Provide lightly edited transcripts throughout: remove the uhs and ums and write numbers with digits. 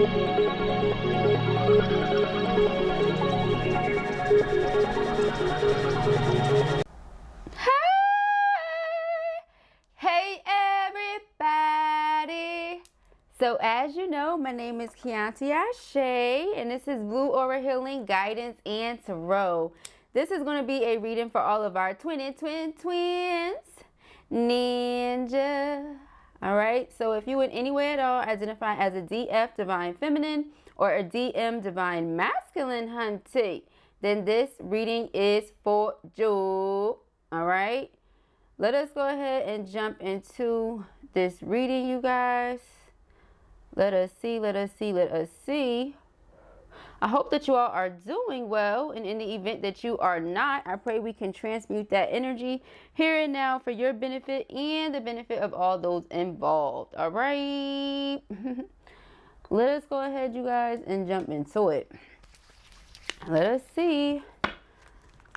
Hey everybody! So as you know, my name is Kianti Ayshea, and this is Blue Aura Healing Guidance and Tarot. This is going to be a reading for all of our twins, ninja. Alright, so if you in any way at all identify as a DF Divine Feminine or a DM Divine Masculine, hunty, then this reading is for you. Alright, let us go ahead and jump into this reading, you guys. Let us see, let us see, let us see. I hope that you all are doing well, and in the event that you are not, I pray we can transmute that energy here and now for your benefit and the benefit of all those involved. All right. Let us go ahead, you guys, and jump into it. Let us see.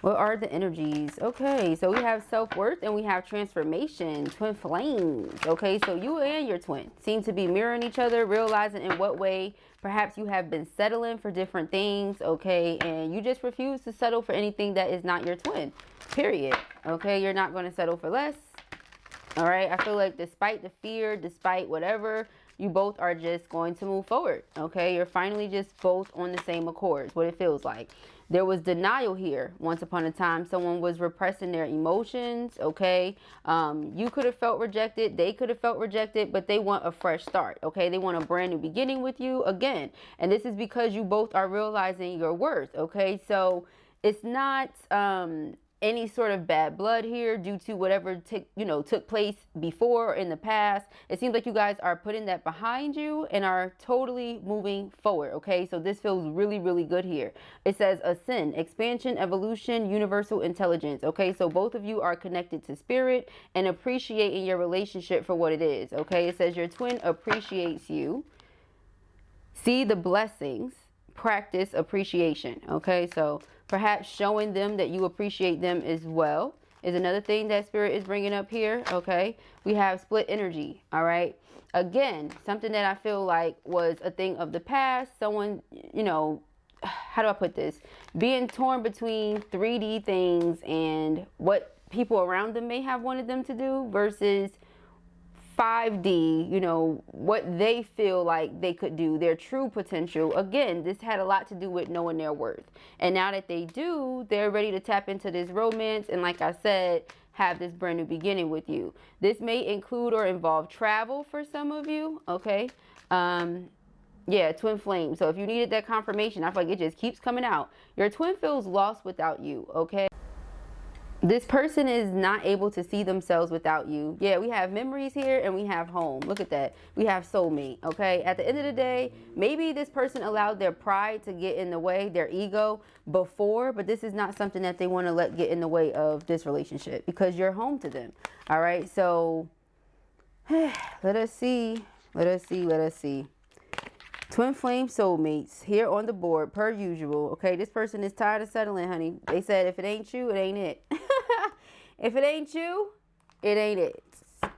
What are the energies? Okay, so we have self-worth and we have transformation, twin flames. Okay, so you and your twin seem to be mirroring each other, realizing in what way perhaps you have been settling for different things, okay, and you just refuse to settle for anything that is not your twin, period. Okay, you're not going to settle for less. All right, I feel like despite the fear, despite whatever, you both are just going to move forward. Okay, you're finally just both on the same accord, what it feels like. There was denial here. Once upon a time, someone was repressing their emotions, okay? You could have felt rejected. They could have felt rejected, but they want a fresh start, okay? They want a brand new beginning with you again. And this is because you both are realizing your worth, okay? So it's not any sort of bad blood here due to whatever took place before or in the past. It seems like you guys are putting that behind you and are totally moving forward, okay? So this feels really, really good here. It says ascend, expansion, evolution, universal intelligence, okay? So both of you are connected to spirit and appreciating your relationship for what it is, okay? It says your twin appreciates you. See the blessings, practice appreciation, okay? So perhaps showing them that you appreciate them as well is another thing that spirit is bringing up here, okay? We have split energy, all right? Again, something that I feel like was a thing of the past. Someone, how do I put this? Being torn between 3D things and what people around them may have wanted them to do versus 5D, what they feel like they could do, their true potential. Again, this had a lot to do with knowing their worth. And now that they do, they're ready to tap into this romance. And like I said, have this brand new beginning with you. This may include or involve travel for some of you, okay? Yeah, twin flame. So if you needed that confirmation, I feel like it just keeps coming out. Your twin feels lost without you, okay? This person is not able to see themselves without you. Yeah, we have memories here and we have home. Look at that. We have soulmate, okay? At the end of the day, maybe this person allowed their pride to get in the way, their ego before, but this is not something that they want to let get in the way of this relationship because you're home to them, all right? So let us see. Let us see. Let us see. Twin flame soulmates here on the board per usual. Okay, this person is tired of settling, honey. They said if it ain't you, it ain't it. If it ain't you, it ain't it.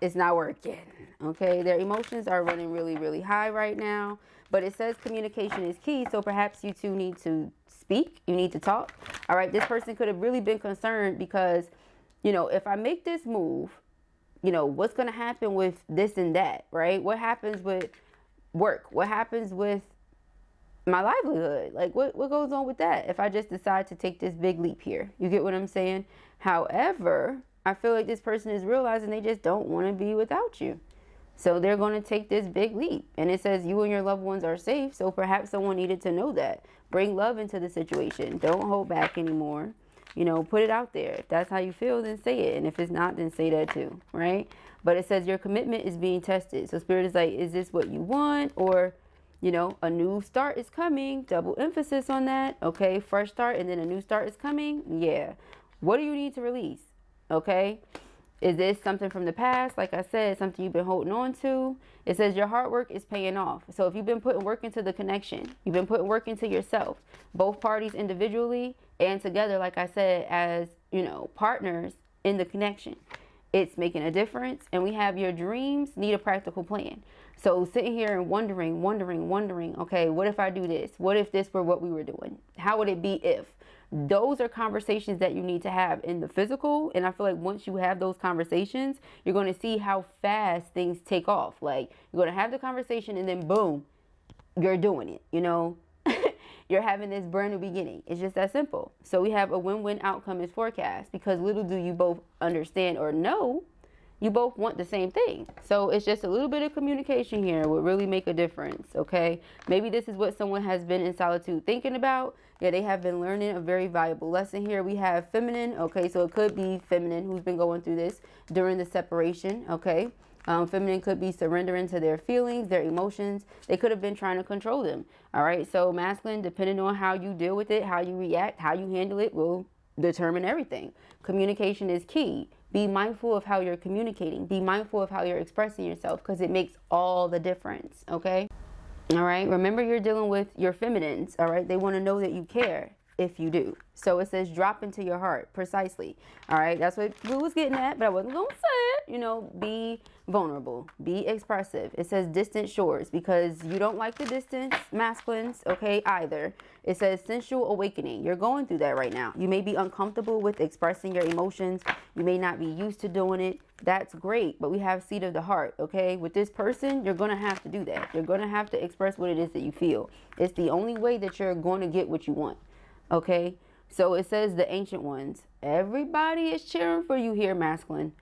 It's not working. Okay, their emotions are running really, really high right now. But it says communication is key. So perhaps you two need to speak. You need to talk. All right, this person could have really been concerned because, if I make this move, what's going to happen with this and that, right? What happens with work? What happens with my livelihood? Like what goes on with that if I just decide to take this big leap here? You get what I'm saying? However, I feel like this person is realizing they just don't want to be without you. So they're going to take this big leap. And it says you and your loved ones are safe. So perhaps someone needed to know that. Bring love into the situation. Don't hold back anymore. Put it out there. If that's how you feel, then say it. And if it's not, then say that too, right? But it says your commitment is being tested. So spirit is like, is this what you want? Or, a new start is coming. Double emphasis on that. Okay, fresh start and then a new start is coming. Yeah. What do you need to release? Okay. Is this something from the past? Like I said, something you've been holding on to. It says your hard work is paying off. So if you've been putting work into the connection, you've been putting work into yourself, both parties individually and together, like I said, as, partners in the connection, it's making a difference. And we have your dreams need a practical plan. So sitting here and wondering, okay, what if I do this? What if this were what we were doing? How would it be if? Those are conversations that you need to have in the physical. And I feel like once you have those conversations, you're going to see how fast things take off. Like, you're going to have the conversation and then boom, you're doing it, you know. You're having this brand new beginning. It's just that simple. So we have a win-win outcome is forecast, because little do you both understand or know, you both want the same thing. So it's just a little bit of communication here would really make a difference, okay? Maybe this is what someone has been in solitude thinking about. Yeah, they have been learning a very valuable lesson here. We have feminine, okay? So it could be feminine who's been going through this during the separation, okay? Feminine could be surrendering to their feelings, their emotions. They could have been trying to control them, all right? So masculine, depending on how you deal with it, how you react, how you handle it, will determine everything. Communication is key. Be mindful of how you're communicating. Be mindful of how you're expressing yourself, because it makes all the difference, okay? All right, remember you're dealing with your feminines, all right? They want to know that you care if you do. So it says drop into your heart, precisely. All right, that's what Blue was getting at, but I wasn't going to say it. You know, be vulnerable, be expressive. It says distant shores, because you don't like the distance, masculines, okay, either. It says sensual awakening. You're going through that right now. You may be uncomfortable with expressing your emotions. You may not be used to doing it. That's great, but we have seat of the heart, okay? With this person, you're going to have to do that. You're going to have to express what it is that you feel. It's the only way that you're going to get what you want, okay? So it says the ancient ones. Everybody is cheering for you here, masculine.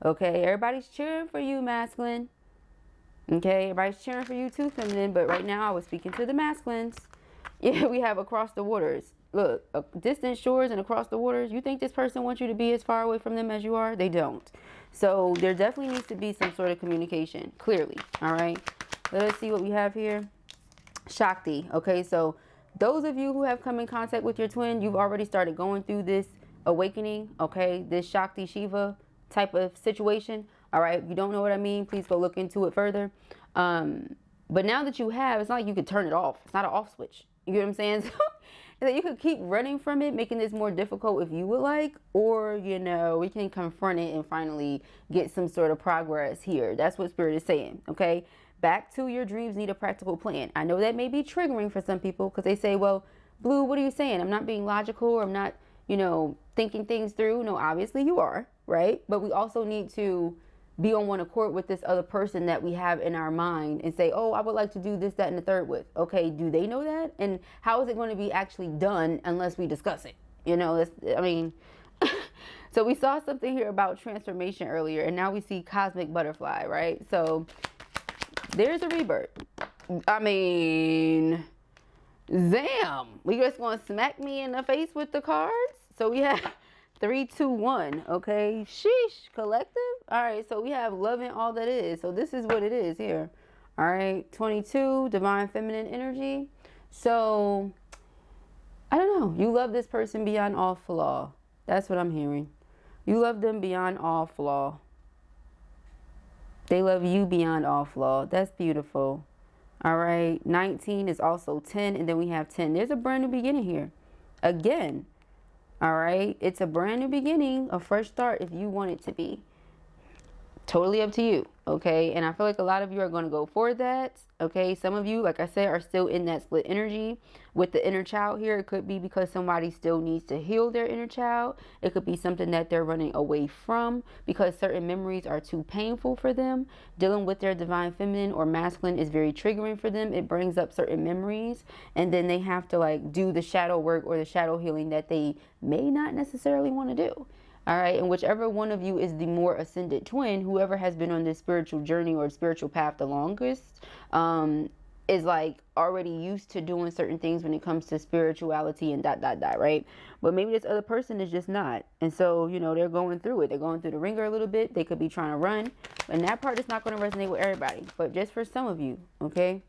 Okay, everybody's cheering for you, masculine. Okay, everybody's cheering for you too, feminine. But right now I was speaking to the masculines. Yeah, we have across the waters. Look, distant shores and across the waters. You think this person wants you to be as far away from them as you are? They don't. So there definitely needs to be some sort of communication, clearly. All right, let us see what we have here. Shakti. Okay, so those of you who have come in contact with your twin, you've already started going through this awakening, okay? This Shakti Shiva type of situation, all right? If you don't know what I mean, please go look into it further. But now that you have, it's not like you could turn it off. It's not an off switch. You get what I'm saying? So you could keep running from it, making this more difficult if you would like, or, you know, we can confront it and finally get some sort of progress here. That's what Spirit is saying, okay? Back to your dreams need a practical plan. I know that may be triggering for some people, because they say, well, Blue, what are you saying? I'm not being logical, or I'm not, you know, thinking things through. No, obviously you are, right? But we also need to be on one accord with this other person that we have in our mind and say, oh, I would like to do this, that, and the third with. Okay, do they know that? And how is it going to be actually done unless we discuss it? You know, that's, I mean, so we saw something here about transformation earlier, and now we see cosmic butterfly, right? So there's a rebirth. I mean, damn, we just gonna smack me in the face with the cards? So we have 3, 2, 1, okay? Sheesh, collective. All right, so we have loving all that is. So this is what it is here. All right, 22, divine feminine energy. So I don't know. You love this person beyond all flaw. That's what I'm hearing. You love them beyond all flaw. They love you beyond all flaw. That's beautiful. All right, 19 is also 10, and then we have 10. There's a brand new beginning here. Again. All right, it's a brand new beginning, a fresh start if you want it to be. Totally up to you, okay? And I feel like a lot of you are going to go for that, okay? Some of you, like I said, are still in that split energy with the inner child here. It could be because somebody still needs to heal their inner child. It could be something that they're running away from because certain memories are too painful for them. Dealing with their divine feminine or masculine is very triggering for them. It brings up certain memories, and then they have to like do the shadow work or the shadow healing that they may not necessarily want to do. All right, and whichever one of you is the more ascended twin, whoever has been on this spiritual journey or spiritual path the longest, is like already used to doing certain things when it comes to spirituality and ... right? But maybe this other person is just not. And so, you know, they're going through it. They're going through the ringer a little bit. They could be trying to run. And that part is not going to resonate with everybody, but just for some of you, okay?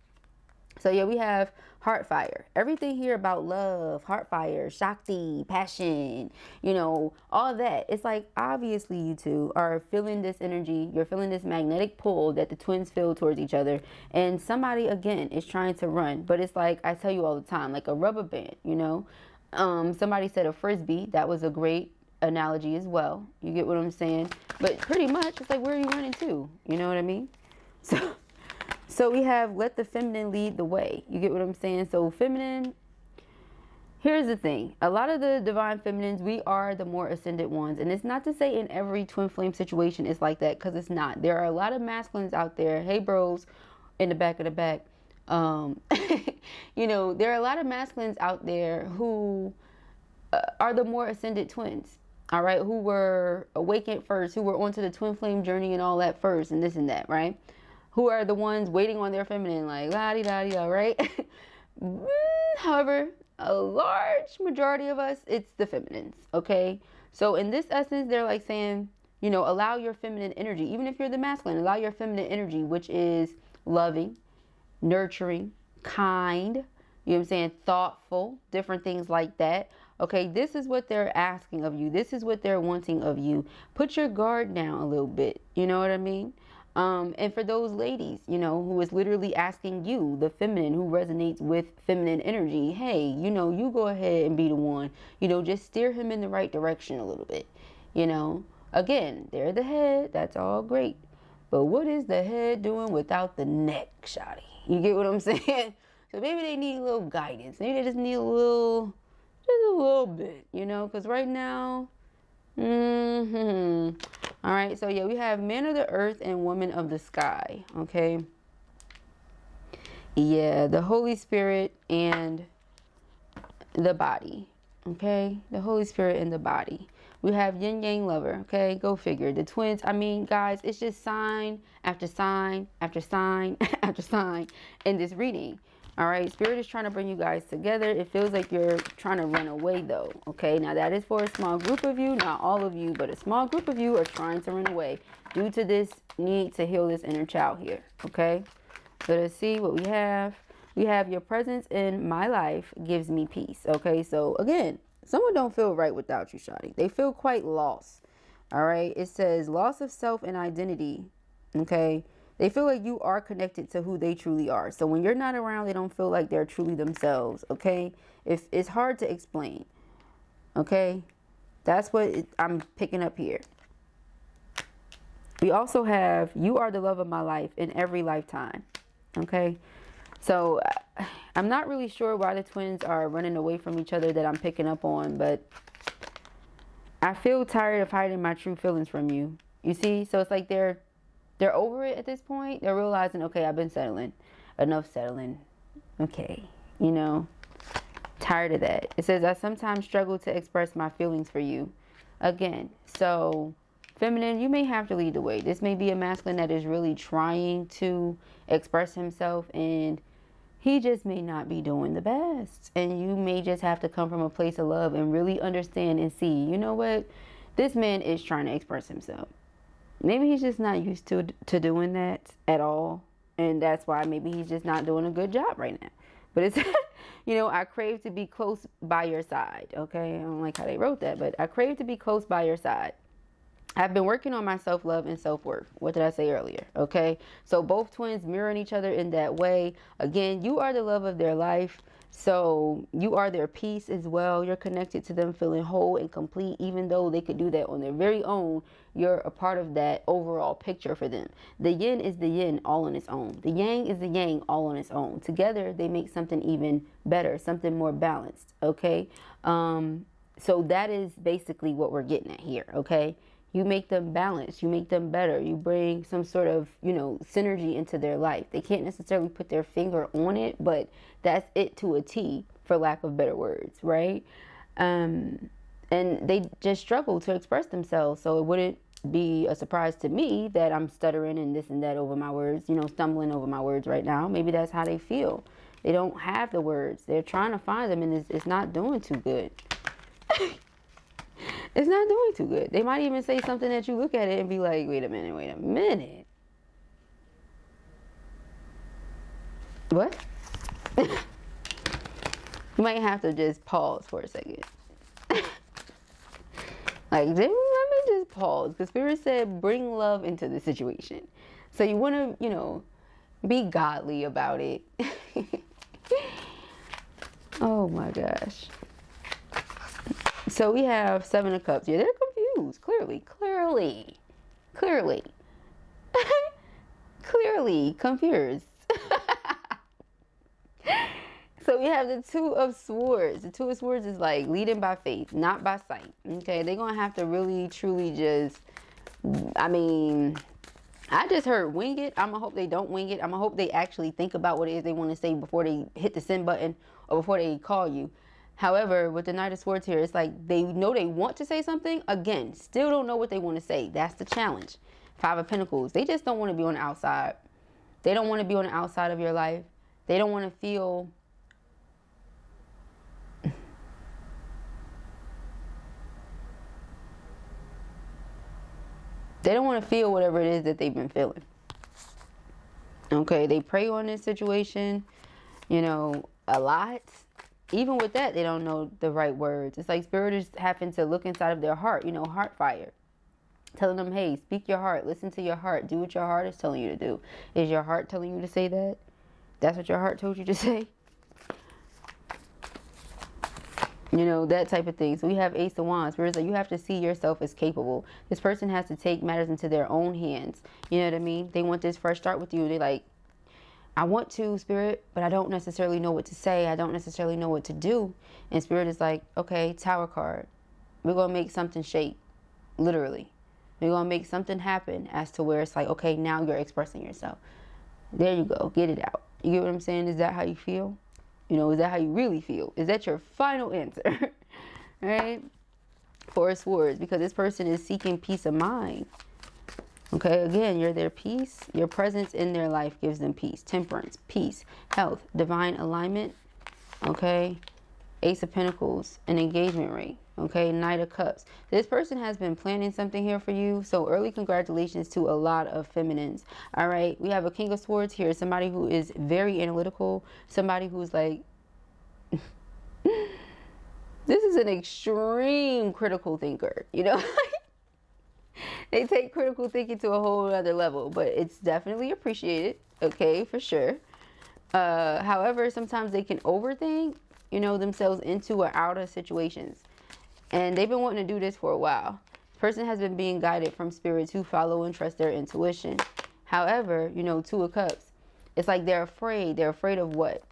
So yeah, we have heart fire. Everything here about love, heart fire, Shakti, passion, you know, all that. It's like, obviously you two are feeling this energy. You're feeling this magnetic pull that the twins feel towards each other. And somebody, again, is trying to run. But it's like, I tell you all the time, like a rubber band, you know. Somebody said a Frisbee. That was a great analogy as well. You get what I'm saying? But pretty much, it's like, where are you running to? You know what I mean? So we have let the feminine lead the way. You get what I'm saying? So feminine, here's the thing. A lot of the divine feminines, we are the more ascended ones. And it's not to say in every twin flame situation it's like that, because it's not. There are a lot of masculines out there. Hey, bros, in the back of the back. You know, there are a lot of masculines out there who are the more ascended twins. All right, who were awakened first, who were onto the twin flame journey and all that first, and this and that, right? Who are the ones waiting on their feminine, like la-di-da-di-da, right? However, a large majority of us, it's the feminines, okay? So in this essence, they're like saying, you know, allow your feminine energy, even if you're the masculine, allow your feminine energy, which is loving, nurturing, kind, you know what I'm saying, thoughtful, different things like that. Okay, this is what they're asking of you. This is what they're wanting of you. Put your guard down a little bit. You know what I mean? And for those ladies, you know, who is literally asking you, the feminine, who resonates with feminine energy, hey, you know, you go ahead and be the one, you know, just steer him in the right direction a little bit. You know, again, they're the head. That's all great. But what is the head doing without the neck, shawty? You get what I'm saying? So maybe they need a little guidance. Maybe they just need a little bit, you know, because right now, all right, so yeah, we have man of the earth and woman of the sky, okay? Yeah, the Holy Spirit and the body, okay? The Holy Spirit and the body. We have yin yang lover, okay? Go figure. The twins, I mean, guys, it's just sign after sign after sign after sign in this reading. All right, Spirit is trying to bring you guys together. It feels like you're trying to run away, though. Okay, now that is for a small group of you, not all of you, but a small group of you are trying to run away due to this need to heal this inner child here. Okay, so let's see what we have. We have your presence in my life gives me peace. Okay, so again, someone don't feel right without you, shawty. They feel quite lost. All right, it says loss of self and identity. Okay. They feel like you are connected to who they truly are. So when you're not around, they don't feel like they're truly themselves, okay? If it's hard to explain, okay? That's what I'm picking up here. We also have, you are the love of my life in every lifetime, okay? So I'm not really sure why the twins are running away from each other that I'm picking up on, but I feel tired of hiding my true feelings from you. You see? So it's like they're over it at this point. They're realizing, okay, I've been settling. Enough settling. Okay. You know, tired of that. It says, I sometimes struggle to express my feelings for you. Again, so feminine, you may have to lead the way. This may be a masculine that is really trying to express himself, and he just may not be doing the best. And you may just have to come from a place of love and really understand and see, you know what? This man is trying to express himself. Maybe he's just not used to doing that at all. And that's why maybe he's just not doing a good job right now. But it's, you know, I crave to be close by your side. Okay. I don't like how they wrote that, but I crave to be close by your side. I've been working on my self-love and self-worth. What did I say earlier? Okay. So both twins mirroring each other in that way. Again, you are the love of their life. So you are their peace as well. You're connected to them feeling whole and complete, even though they could do that on their very own. You're a part of that overall picture for them. The yin is the yin all on its own. The yang is the yang all on its own. Together, they make something even better, something more balanced. Okay. So that is basically what we're getting at here. Okay. You make them balanced. You make them better. You bring some sort of, you know, synergy into their life. They can't necessarily put their finger on it, but that's it to a T, for lack of better words, right? And they just struggle to express themselves. So it wouldn't be a surprise to me that I'm stuttering and this and that over my words, you know, stumbling over my words right now. Maybe that's how they feel. They don't have the words. They're trying to find them, and it's not doing too good. It's not doing too good. They might even say something that you look at it and be like, wait a minute. What? You might have to just pause for a second. Like, let me just pause. Because Spirit said, bring love into the situation. So you want to, you know, be godly about it. Oh my gosh. So we have Seven of Cups. Yeah, they're confused. Clearly confused. So we have the Two of Swords. The Two of Swords is like leading by faith, not by sight. Okay, they're going to have to really, truly just, I mean, I just heard wing it. I'm going to hope they don't wing it. I'm going to hope they actually think about what it is they want to say before they hit the send button or before they call you. However, with the Knight of Swords here, it's like they know they want to say something. Again, still don't know what they want to say. That's the challenge. Five of Pentacles. They just don't want to be on the outside. They don't want to be on the outside of your life. They don't want to feel... They don't want to feel whatever it is that they've been feeling. Okay, they pray on this situation, you know, a lot. Even with that, they don't know the right words. It's like Spirit is having to look inside of their heart, you know, heart fire. Telling them, hey, speak your heart. Listen to your heart. Do what your heart is telling you to do. Is your heart telling you to say that? That's what your heart told you to say? You know, that type of thing. So we have Ace of Wands. Whereas like, you have to see yourself as capable. This person has to take matters into their own hands. You know what I mean? They want this fresh start with you. They like, I want to, Spirit, but I don't necessarily know what to say. I don't necessarily know what to do. And Spirit is like, okay, Tower card. We're going to make something shake. Literally. We're going to make something happen as to where it's like, okay, now you're expressing yourself. There you go. Get it out. You get what I'm saying? Is that how you feel? You know, is that how you really feel? Is that your final answer? Right? Four of Swords, because this person is seeking peace of mind. Okay, again, you're their peace. Your presence in their life gives them peace. Temperance, peace, health, divine alignment. Okay, Ace of Pentacles, an engagement ring. Okay, Knight of Cups. This person has been planning something here for you. So early congratulations to a lot of feminines. All right, we have a King of Swords here. Somebody who is very analytical. Somebody who's like, this is an extreme critical thinker, you know. They take critical thinking to a whole other level, but it's definitely appreciated. Okay, for sure. However, sometimes they can overthink, you know, themselves into or out of situations. And they've been wanting to do this for a while. Person has been being guided from Spirit to follow and trust their intuition. However, you know, Two of Cups, it's like they're afraid. They're afraid of what?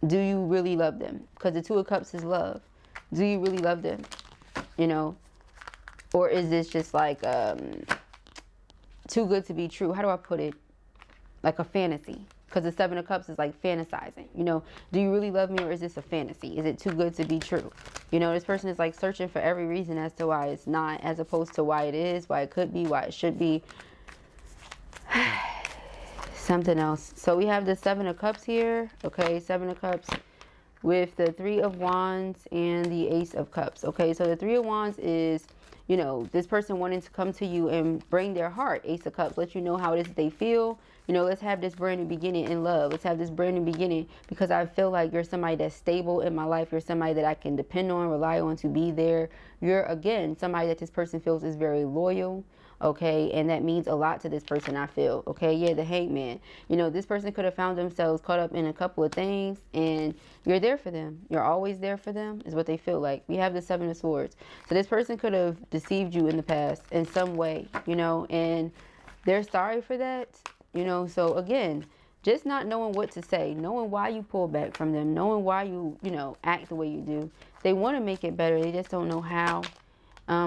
Do you really love them? Because the Two of Cups is love. Do you really love them? You know? Or is this just like too good to be true? How do I put it? Like a fantasy. Because the Seven of Cups is like fantasizing. You know, do you really love me, or is this a fantasy? Is it too good to be true? You know, this person is like searching for every reason as to why it's not, as opposed to why it is, why it could be, why it should be. Something else. So we have the Seven of Cups here. Okay, Seven of Cups with the Three of Wands and the Ace of Cups. Okay, so the Three of Wands is, you know, this person wanting to come to you and bring their heart. Ace of Cups, let you know how it is that they feel. You know, let's have this brand new beginning in love. Let's have this brand new beginning because I feel like you're somebody that's stable in my life. You're somebody that I can depend on, rely on to be there. You're, again, somebody that this person feels is very loyal. Okay, and that means a lot to this person, I feel. Okay, yeah, the Hangman. You know, this person could have found themselves caught up in a couple of things, and you're there for them. You're always there for them, is what they feel like. We have the Seven of Swords. So this person could have deceived you in the past in some way, you know, and they're sorry for that, you know. So again, just not knowing what to say, knowing why you pull back from them, knowing why you know, act the way you do. They want to make it better. They just don't know how.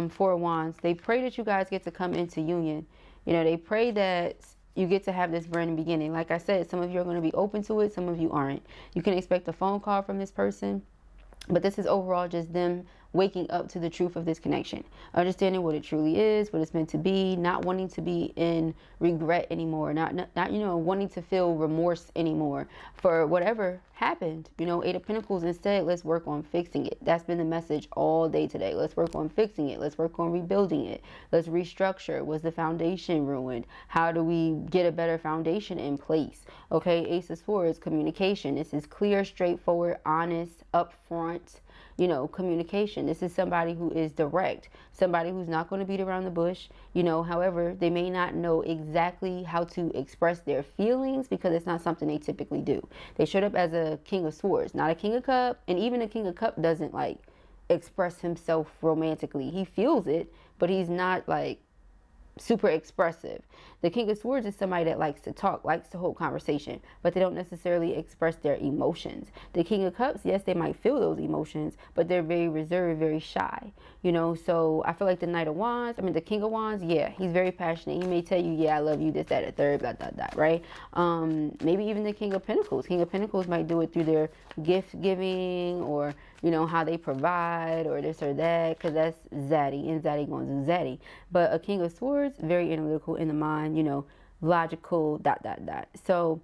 Four of Wands. They pray that you guys get to come into union. You know, they pray that you get to have this brand new beginning. Like I said, some of you are going to be open to it. Some of you aren't. You can expect a phone call from this person. But this is overall just them waking up to the truth of this connection. Understanding what it truly is, what it's meant to be, not wanting to be in regret anymore, not you know, wanting to feel remorse anymore for whatever happened. You know, Eight of Pentacles, instead, let's work on fixing it. That's been the message all day today. Let's work on fixing it. Let's work on rebuilding it. Let's restructure. Was the foundation ruined? How do we get a better foundation in place? Okay, Ace of Swords, communication. This is clear, straightforward, honest, upfront, you know, communication. This is somebody who is direct, somebody who's not going to beat around the bush, you know. However, they may not know exactly how to express their feelings because it's not something they typically do. They showed up as a King of Swords, not a King of Cup, and even a King of Cup doesn't like express himself romantically. He feels it, but he's not like super expressive. The King of Swords is somebody that likes to talk, likes to hold conversation, but they don't necessarily express their emotions. The King of Cups, yes, they might feel those emotions, but they're very reserved, very shy, you know. So I feel like the the King of Wands, yeah, he's very passionate. He may tell you, yeah, I love you, this, that, the third, blah, blah, blah, right? Maybe even the King of Pentacles. King of Pentacles might do it through their gift giving, or, you know, how they provide, or this or that, because that's zaddy, and zaddy going to do zaddy. But a King of Swords, very analytical in the mind, you know, logical, dot, dot, dot. So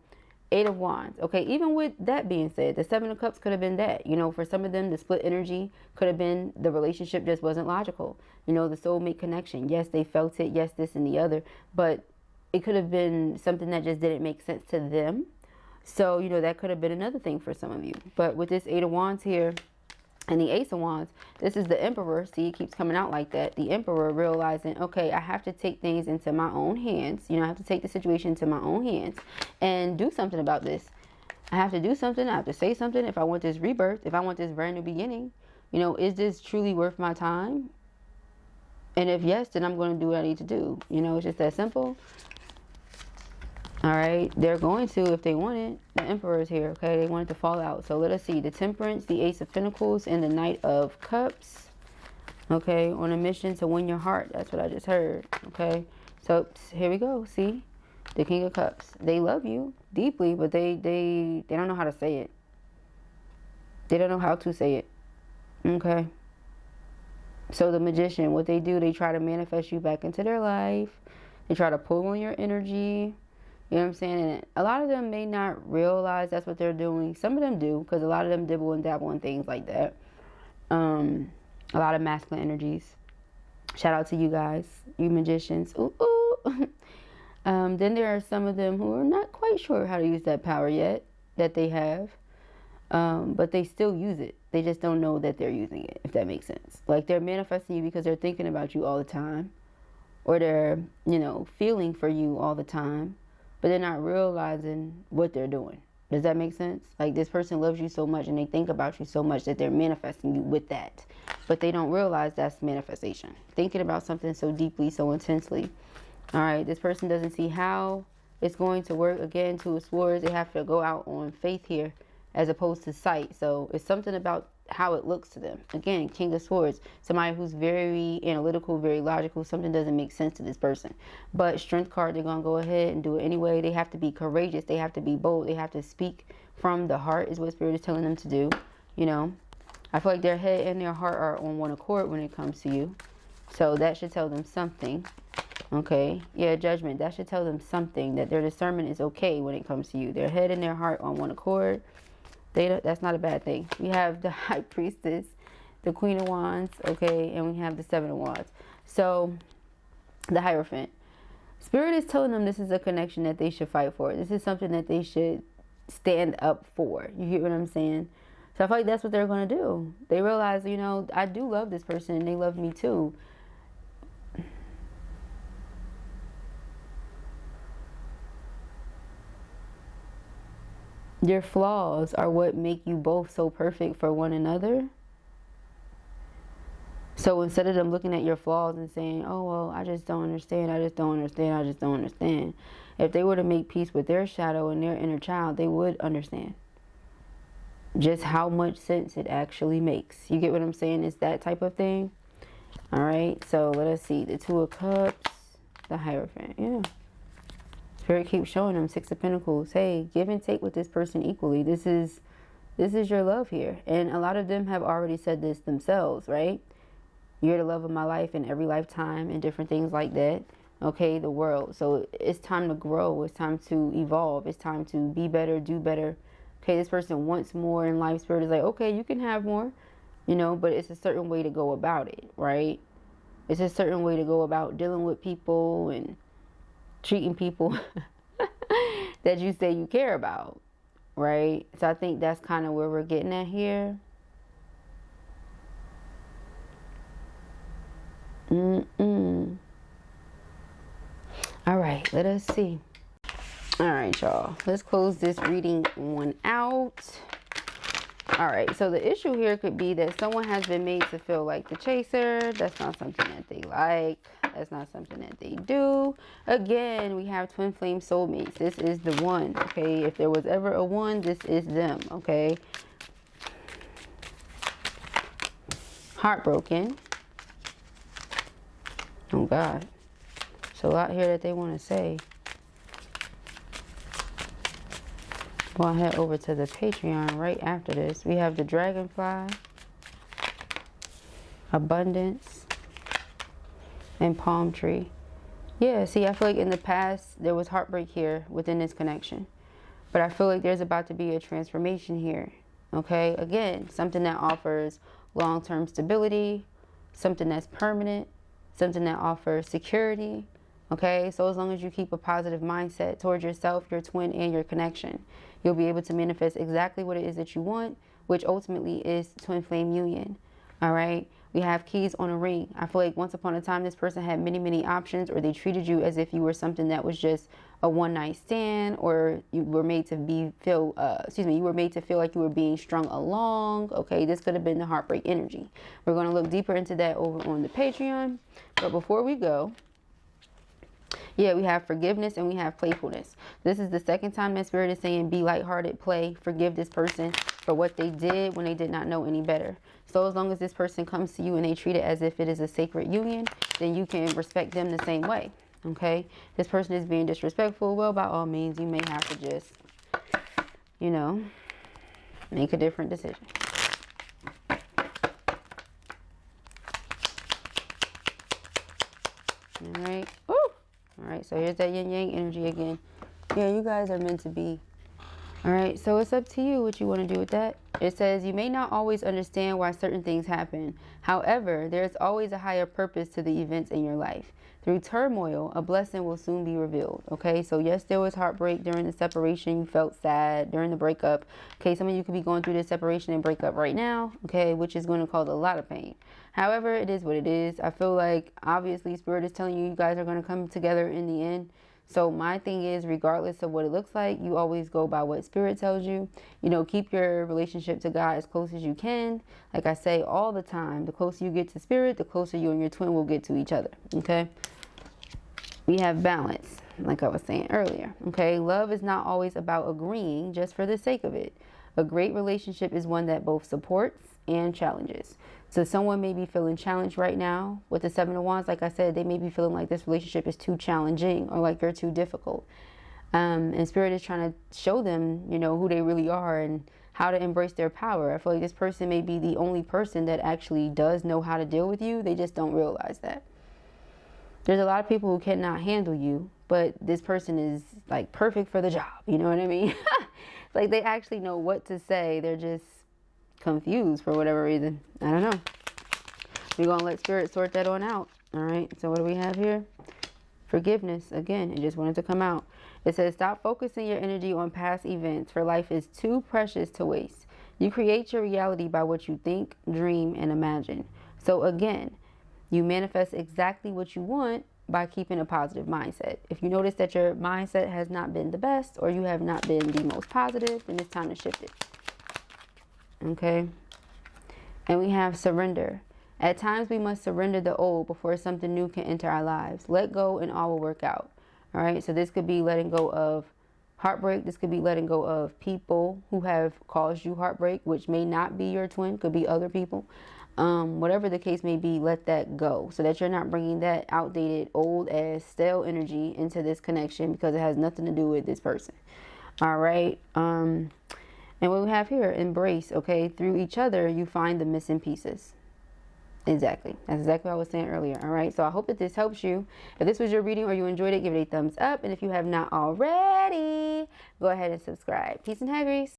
8 of Wands. Okay, even with that being said, the 7 of Cups could have been that. You know, for some of them, the split energy could have been the relationship just wasn't logical. You know, the soulmate connection. Yes, they felt it. Yes, this and the other. But it could have been something that just didn't make sense to them. So, you know, that could have been another thing for some of you. But with this 8 of Wands here and the Ace of Wands, this is the Emperor. See, it keeps coming out like that. The Emperor realizing, okay, I have to take things into my own hands. You know, I have to take the situation into my own hands and do something about this. I have to do something. I have to say something if I want this rebirth, if I want this brand new beginning. You know, is this truly worth my time? And if yes, then I'm going to do what I need to do. You know, it's just that simple. All right, they're going to, if they want it. The Emperor is here, okay? They want it to fall out. So let us see. The Temperance, the Ace of Pentacles, and the Knight of Cups. Okay, on a mission to win your heart. That's what I just heard, okay? So here we go. See? The King of Cups. They love you deeply, but they don't know how to say it. They don't know how to say it, okay? So the Magician, what they do, they try to manifest you back into their life. They try to pull on your energy. You know what I'm saying? And a lot of them may not realize that's what they're doing. Some of them do, because a lot of them dibble and dabble in things like that. A lot of masculine energies. Shout out to you guys, you magicians. Ooh, ooh. Then there are some of them who are not quite sure how to use that power yet that they have. But they still use it. They just don't know that they're using it, if that makes sense. Like, they're manifesting you because they're thinking about you all the time. Or they're, you know, feeling for you all the time. But they're not realizing what they're doing. Does that make sense? Like, this person loves you so much and they think about you so much that they're manifesting you with that. But they don't realize that's manifestation. Thinking about something so deeply, so intensely. All right, this person doesn't see how it's going to work. Again, 2 of Swords, they have to go out on faith here as opposed to sight. So it's something about how it looks to them. Again, King of Swords, somebody who's very analytical, very logical. Something doesn't make sense to this person. But Strength card, they're going to go ahead and do it anyway. They have to be courageous. They have to be bold. They have to speak from the heart is what Spirit is telling them to do. You know, I feel like their head and their heart are on one accord when it comes to you. So that should tell them something. Okay, yeah, Judgment. That should tell them something, that their discernment is okay when it comes to you. Their head and their heart on one accord. That's not a bad thing. We have the High Priestess, the Queen of Wands, okay, and we have the 7 of Wands. So, the Hierophant. Spirit is telling them this is a connection that they should fight for. This is something that they should stand up for. You get what I'm saying? So, I feel like that's what they're going to do. They realize, you know, I do love this person and they love me too. Your flaws are what make you both so perfect for one another. So instead of them looking at your flaws and saying, oh, well, I just don't understand, I just don't understand, I just don't understand. If they were to make peace with their shadow and their inner child, they would understand just how much sense it actually makes. You get what I'm saying? It's that type of thing. All right. So let us see. The 2 of Cups, the Hierophant. Yeah. Spirit keeps showing them 6 of Pentacles. Hey, give and take with this person equally. This is your love here. And a lot of them have already said this themselves, right? You're the love of my life in every lifetime and different things like that. Okay, the world. So it's time to grow. It's time to evolve. It's time to be better, do better. Okay, this person wants more in life. Spirit is like, okay, you can have more, you know, but it's a certain way to go about it, right? It's a certain way to go about dealing with people and treating people that you say you care about, right? So I think that's kind of where we're getting at here. All right, let us see. All right, y'all. Let's close this reading one out. All right, so the issue here could be that someone has been made to feel like the chaser. That's not something that they like. That's not something that they do. Again, we have twin flame soulmates. This is the one, okay? If there was ever a one, this is them, okay? Heartbroken. Oh, God. There's a lot here that they want to say. Go ahead over to the Patreon right after this. We have the dragonfly, abundance, and palm tree. Yeah, see, I feel like in the past there was heartbreak here within this connection. But I feel like there's about to be a transformation here. Okay, again, something that offers long-term stability, something that's permanent, something that offers security. Okay, so as long as you keep a positive mindset towards yourself, your twin, and your connection, you'll be able to manifest exactly what it is that you want, which ultimately is twin flame union. All right, we have keys on a ring. I feel like once upon a time, this person had many, many options, or they treated you as if you were something that was just a one-night stand, or you were made to feel like you were being strung along. Okay, this could have been the heartbreak energy. We're going to look deeper into that over on the Patreon. But before we go, yeah, we have forgiveness and we have playfulness. This is the second time that Spirit is saying be lighthearted, play, forgive this person for what they did when they did not know any better. So as long as this person comes to you and they treat it as if it is a sacred union, then you can respect them the same way. Okay, this person is being disrespectful. Well, by all means, you may have to just, you know, make a different decision. All right. Woo! All right, so here's that yin yang energy again. Yeah, you guys are meant to be. All right, so it's up to you what you want to do with that. It says you may not always understand why certain things happen. However, there's always a higher purpose to the events in your life. Through turmoil, a blessing will soon be revealed. Okay, so yes, there was heartbreak during the separation. You felt sad during the breakup. Okay, some of you could be going through this separation and breakup right now. Okay, which is going to cause a lot of pain. However, it is what it is. I feel like obviously Spirit is telling you guys are going to come together in the end. So my thing is, regardless of what it looks like, you always go by what Spirit tells you. You know, keep your relationship to God as close as you can. Like I say all the time, the closer you get to Spirit, the closer you and your twin will get to each other. Okay. We have balance, like I was saying earlier. Okay. Love is not always about agreeing just for the sake of it. A great relationship is one that both supports and challenges. So someone may be feeling challenged right now with the Seven of Wands. Like I said, they may be feeling like this relationship is too challenging or like you're too difficult. And Spirit is trying to show them, you know, who they really are and how to embrace their power. I feel like this person may be the only person that actually does know how to deal with you. They just don't realize that. There's a lot of people who cannot handle you, but this person is like perfect for the job. You know what I mean? Like they actually know what to say. They're just confused for whatever reason. I don't know. We're going to let Spirit sort that on out. All right. So what do we have here? Forgiveness. Again, it just wanted to come out. It says, stop focusing your energy on past events, for life is too precious to waste. You create your reality by what you think, dream, and imagine. So again, you manifest exactly what you want by keeping a positive mindset. If you notice that your mindset has not been the best, or you have not been the most positive, then it's time to shift it. Okay. And we have surrender. At times we must surrender the old before something new can enter our lives. Let go and all will work out. All right. So this could be letting go of heartbreak. This could be letting go of people who have caused you heartbreak, which may not be your twin, could be other people. Whatever the case may be, let that go so that you're not bringing that outdated, old ass, stale energy into this connection, because it has nothing to do with this person. All right. And what we have here, embrace. Okay. Through each other, you find the missing pieces. Exactly. That's exactly what I was saying earlier. All right. So I hope that this helps you. If this was your reading or you enjoyed it, give it a thumbs up. And if you have not already, go ahead and subscribe. Peace and hair grease.